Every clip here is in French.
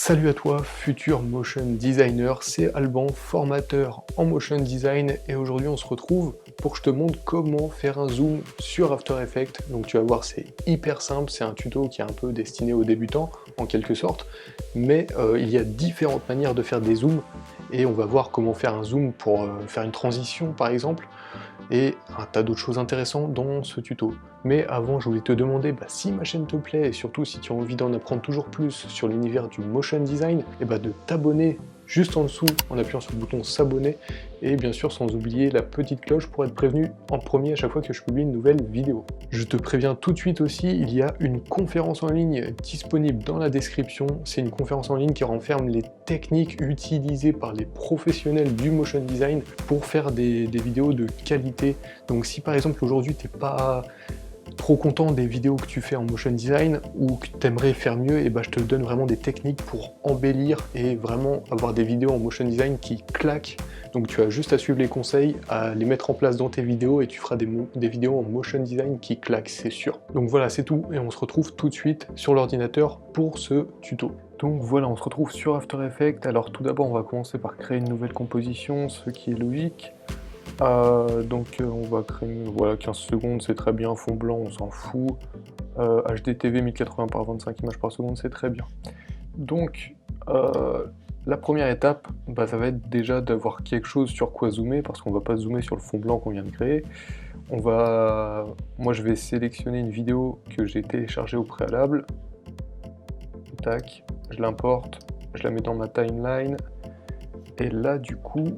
Salut à toi, futur motion designer, c'est Alban, formateur en motion design, et aujourd'hui on se retrouve pour que je te montre comment faire un zoom sur After Effects. Donc tu vas voir, c'est hyper simple, c'est un tuto qui est un peu destiné aux débutants en quelque sorte, mais il y a différentes manières de faire des zooms, et on va voir comment faire un zoom pour faire une transition par exemple, et un tas d'autres choses intéressantes dans ce tuto. Mais avant, je voulais te demander si ma chaîne te plaît, et surtout si tu as envie d'en apprendre toujours plus sur l'univers du motion design, et de t'abonner juste en dessous en appuyant sur le bouton s'abonner, et bien sûr sans oublier la petite cloche pour être prévenu en premier à chaque fois que je publie une nouvelle vidéo. Je te préviens tout de suite aussi, il y a une conférence en ligne disponible dans la description. C'est une conférence en ligne qui renferme les techniques utilisées par les professionnels du motion design pour faire des vidéos de qualité. Donc si par exemple aujourd'hui t'es pas trop content des vidéos que tu fais en motion design ou que tu aimerais faire mieux, et je te donne vraiment des techniques pour embellir et vraiment avoir des vidéos en motion design qui claquent. Donc tu as juste à suivre les conseils, à les mettre en place dans tes vidéos, et tu feras des vidéos en motion design qui claquent, c'est sûr. Donc voilà, c'est tout, et on se retrouve tout de suite sur l'ordinateur pour ce tuto. Donc voilà, on se retrouve sur After Effects. Alors tout d'abord, on va commencer par créer une nouvelle composition, ce qui est logique. On va créer, voilà, 15 secondes, c'est très bien, fond blanc, on s'en fout. HDTV 1080 par 25 images par seconde, c'est très bien. Donc, la première étape, ça va être déjà d'avoir quelque chose sur quoi zoomer, parce qu'on va pas zoomer sur le fond blanc qu'on vient de créer. Moi je vais sélectionner une vidéo que j'ai téléchargée au préalable. Tac, je l'importe, je la mets dans ma timeline, et là du coup,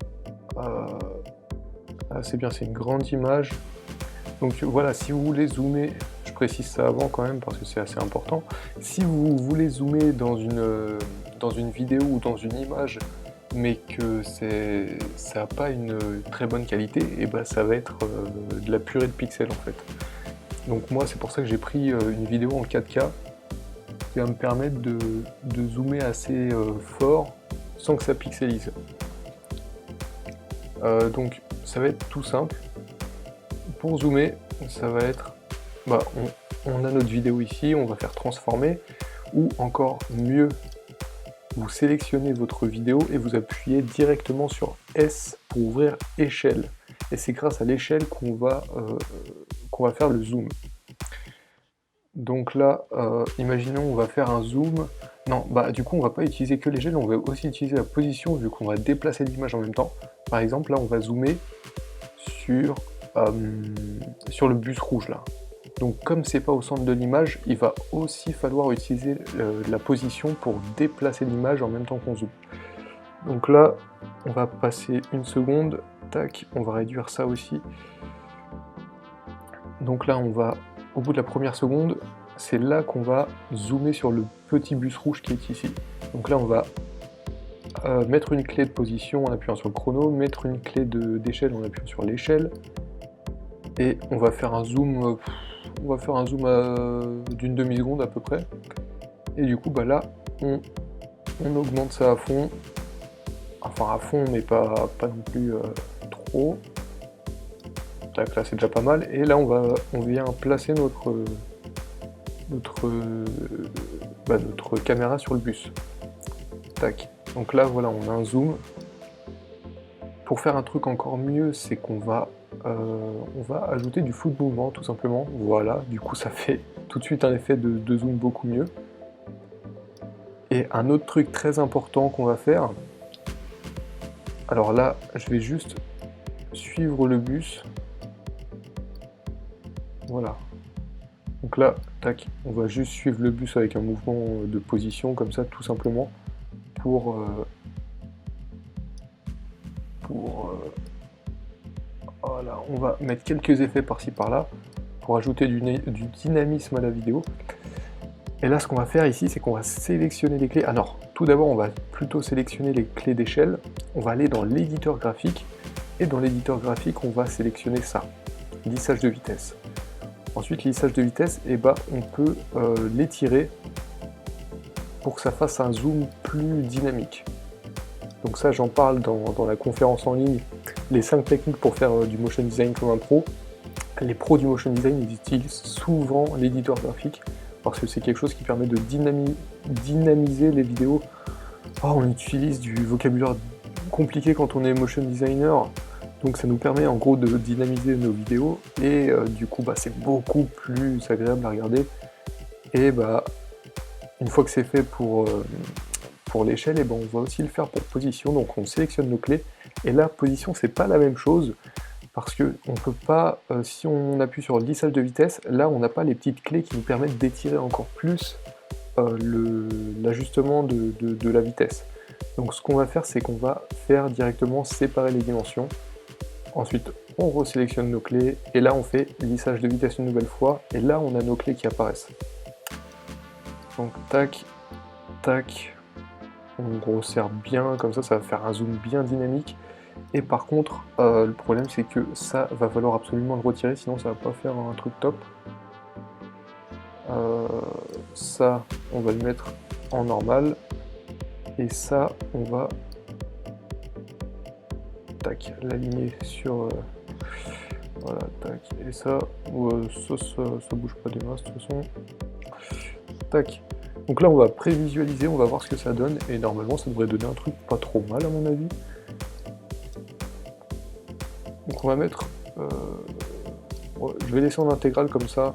c'est bien, c'est une grande image. Donc voilà, si vous voulez zoomer, je précise ça avant quand même parce que c'est assez important, si vous voulez zoomer dans une vidéo ou dans une image, mais que ça n'a pas une très bonne qualité, et ça va être de la purée de pixels en fait. Donc moi c'est pour ça que j'ai pris une vidéo en 4K qui va me permettre de zoomer assez fort sans que ça pixelise. Donc ça va être tout simple. Pour zoomer, ça va être, on a notre vidéo ici, on va faire transformer, ou encore mieux, vous sélectionnez votre vidéo et vous appuyez directement sur S pour ouvrir échelle. Et c'est grâce à l'échelle qu'on va faire le zoom. Donc là, imaginons on va faire un zoom. Non, du coup on va pas utiliser que l'échelle, on va aussi utiliser la position vu qu'on va déplacer l'image en même temps. Par exemple là on va zoomer sur le bus rouge là. Donc comme c'est pas au centre de l'image, il va aussi falloir utiliser la position pour déplacer l'image en même temps qu'on zoome. Donc là, on va passer une seconde, tac, on va réduire ça aussi. Donc là, au bout de la première seconde, c'est là qu'on va zoomer sur le petit bus rouge qui est ici. Donc là, on va mettre une clé de position en appuyant sur le chrono, mettre une clé d'échelle en appuyant sur l'échelle, et on va faire un zoom, d'une demi-seconde à peu près. Et du coup, là, on augmente ça à fond, enfin à fond, mais pas non plus trop. Tac, là c'est déjà pas mal. Et là, on vient placer notre caméra sur le bus. Tac. Donc là, voilà, on a un zoom. Pour faire un truc encore mieux, c'est qu'on va ajouter du flou de mouvement, tout simplement. Voilà, du coup, ça fait tout de suite un effet de zoom beaucoup mieux. Et un autre truc très important qu'on va faire, alors là, je vais juste suivre le bus. Voilà. Donc là, tac, on va juste suivre le bus avec un mouvement de position, comme ça, tout simplement, voilà, on va mettre quelques effets par-ci par-là pour ajouter du dynamisme à la vidéo. Et là, ce qu'on va faire ici, c'est qu'on va sélectionner les clés. Alors, tout d'abord, on va plutôt sélectionner les clés d'échelle. On va aller dans l'éditeur graphique, et dans l'éditeur graphique, on va sélectionner ça, lissage de vitesse. Ensuite, lissage de vitesse, on peut l'étirer pour que ça fasse un zoom plus dynamique. Donc ça, j'en parle dans la conférence en ligne, les 5 techniques pour faire du motion design comme un pro. Les pros du motion design, ils utilisent souvent l'éditeur graphique parce que c'est quelque chose qui permet de dynamiser les vidéos on utilise du vocabulaire compliqué quand on est motion designer, donc ça nous permet en gros de dynamiser nos vidéos, et du coup c'est beaucoup plus agréable à regarder. Et une fois que c'est fait pour l'échelle, et on va aussi le faire pour position, donc on sélectionne nos clés, et là position c'est pas la même chose, parce que on peut pas, si on appuie sur le lissage de vitesse, là on n'a pas les petites clés qui nous permettent d'étirer encore plus l'ajustement de la vitesse. Donc ce qu'on va faire, c'est qu'on va faire directement séparer les dimensions. Ensuite, on resélectionne nos clés, et là on fait lissage de vitesse une nouvelle fois, et là on a nos clés qui apparaissent. Donc tac, tac, on resserre bien, comme ça va faire un zoom bien dynamique. Et par contre, le problème c'est que ça va falloir absolument le retirer, sinon ça va pas faire un truc top. Ça, on va le mettre en normal, et ça, on va tac, l'aligner sur voilà, tac, et ça, ça bouge pas des masses de toute façon. Tac. Donc là, on va prévisualiser, on va voir ce que ça donne, et normalement, ça devrait donner un truc pas trop mal à mon avis. Donc on va mettre, je vais laisser en intégrale comme ça.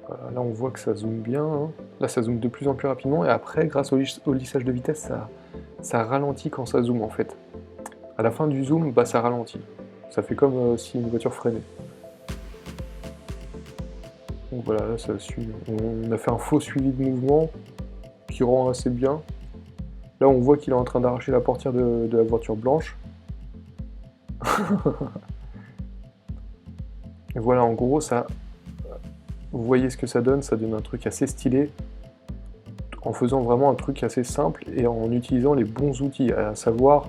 Voilà, là on voit que ça zoome bien, hein. Là ça zoome de plus en plus rapidement, et après grâce au lissage de vitesse, ça ralentit quand ça zoome en fait. À la fin du zoom, ça ralentit. Ça fait comme si une voiture freinait. Donc voilà, là ça suit. On a fait un faux suivi de mouvement qui rend assez bien. Là on voit qu'il est en train d'arracher la portière de la voiture blanche. Et voilà, en gros, ça, vous voyez ce que ça donne un truc assez stylé, en faisant vraiment un truc assez simple et en utilisant les bons outils, à savoir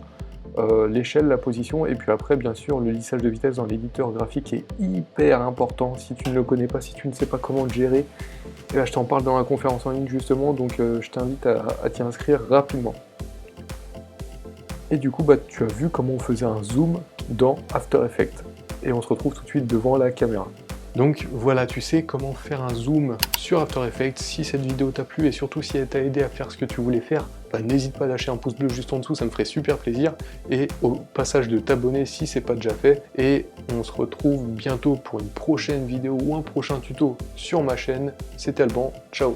l'échelle, la position, et puis après, bien sûr, le lissage de vitesse dans l'éditeur graphique est hyper important. Si tu ne le connais pas, si tu ne sais pas comment le gérer, et là, je t'en parle dans la conférence en ligne justement, donc je t'invite à t'y inscrire rapidement. Et du coup, tu as vu comment on faisait un zoom dans After Effects. Et on se retrouve tout de suite devant la caméra. Donc voilà, tu sais comment faire un zoom sur After Effects. Si cette vidéo t'a plu et surtout si elle t'a aidé à faire ce que tu voulais faire, n'hésite pas à lâcher un pouce bleu juste en dessous, ça me ferait super plaisir. Et au passage de t'abonner si c'est pas déjà fait. Et on se retrouve bientôt pour une prochaine vidéo ou un prochain tuto sur ma chaîne. C'était Alban, ciao.